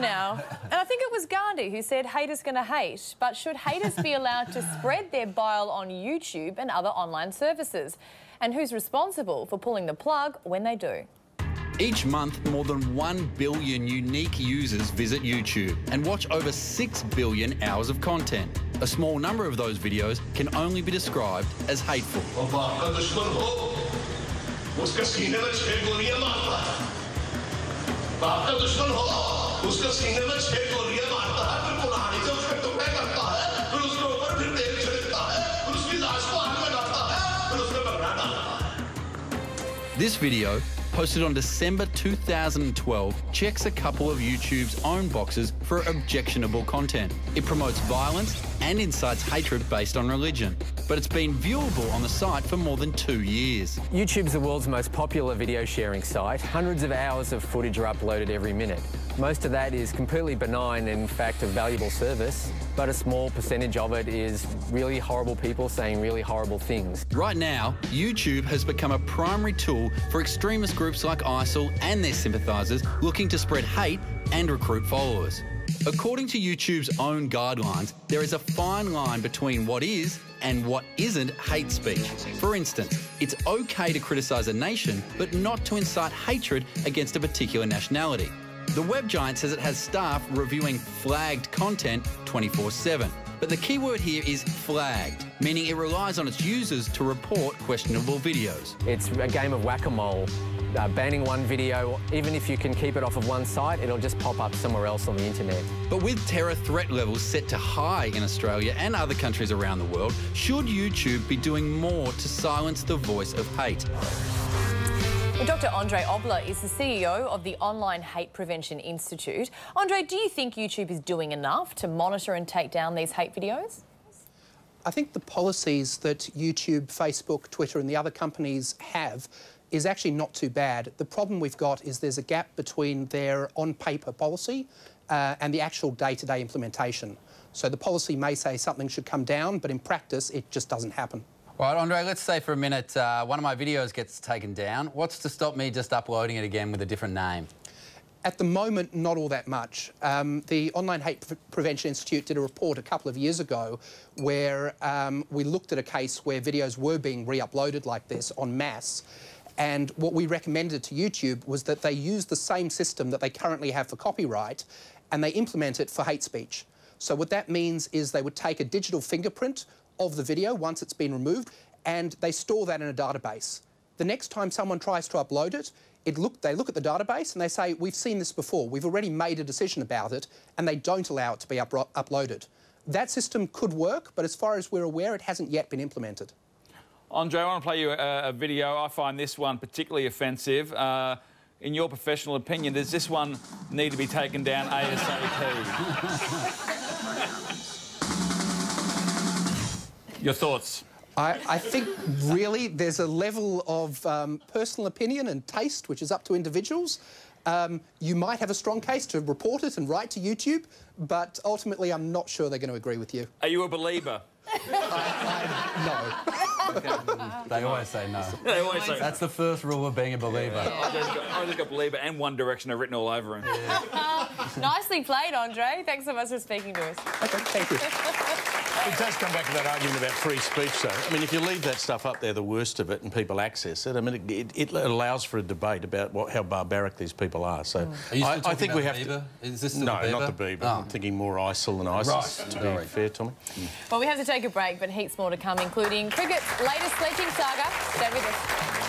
now. And I think it was Gandhi who said haters gonna hate, but should haters be allowed to spread their bile on YouTube and other online services? And who's responsible for pulling the plug when they do? Each month, more than 1 billion unique users visit YouTube and watch over 6 billion hours of content. A small number of those videos can only be described as hateful. This video, posted on December 2012, checks a couple of YouTube's own boxes for objectionable content. It promotes violence and incites hatred based on religion, but it's been viewable on the site for more than 2 years. YouTube's the world's most popular video sharing site. Hundreds of hours of footage are uploaded every minute. Most of that is completely benign and, in fact, a valuable service, but a small percentage of it is really horrible people saying really horrible things. Right now, YouTube has become a primary tool for extremist groups like ISIL and their sympathisers looking to spread hate and recruit followers. According to YouTube's own guidelines, there is a fine line between what is and what isn't hate speech. For instance, it's okay to criticise a nation, but not to incite hatred against a particular nationality. The web giant says it has staff reviewing flagged content 24/7. But the key word here is flagged, meaning it relies on its users to report questionable videos. It's a game of whack-a-mole. Banning one video, even if you can keep it off of one site, it'll just pop up somewhere else on the internet. But with terror threat levels set to high in Australia and other countries around the world, should YouTube be doing more to silence the voice of hate? Well, Dr. Andre Obler is the CEO of the Online Hate Prevention Institute. Andre, do you think YouTube is doing enough to monitor and take down these hate videos? I think the policies that YouTube, Facebook, Twitter and the other companies have is actually not too bad. The problem we've got is there's a gap between their on-paper policy and the actual day-to-day implementation. So the policy may say something should come down, but in practice it just doesn't happen. All right, Andre, let's say for a minute one of my videos gets taken down. What's to stop me just uploading it again with a different name? At the moment, not all that much. The Online Hate Prevention Institute did a report a couple of years ago where we looked at a case where videos were being re-uploaded like this en masse. And what we recommended to YouTube was that they use the same system that they currently have for copyright and they implement it for hate speech. So what that means is they would take a digital fingerprint of the video once it's been removed and they store that in a database. The next time someone tries to upload it, they look at the database and they say, we've seen this before, we've already made a decision about it, and they don't allow it to be uploaded. That system could work, but as far as we're aware, it hasn't yet been implemented. Andre, I want to play you a video. I find this one particularly offensive. In your professional opinion, does this one need to be taken down ASAP? Your thoughts? I think, really, there's a level of personal opinion and taste which is up to individuals. You might have a strong case to report it and write to YouTube, but ultimately I'm not sure they're going to agree with you. Are you a believer? No. They always say no. They always say that's the first rule of being a believer. I just got believer and One Direction are written all over him. Yeah. Nicely played, Andre. Thanks so much for speaking to us. OK, thank you. It does come back to that argument about free speech, though. I mean, if you leave that stuff up there, the worst of it, and people access it, I mean, it allows for a debate about how barbaric these people are. So I think we have to... Is this still no, the Bieber? not the Bieber. I'm thinking more ISIL than ISIS, to be fair, Tommy. Well, we have to take a break, but heaps more to come, including cricket's latest sledging saga. Stay with us.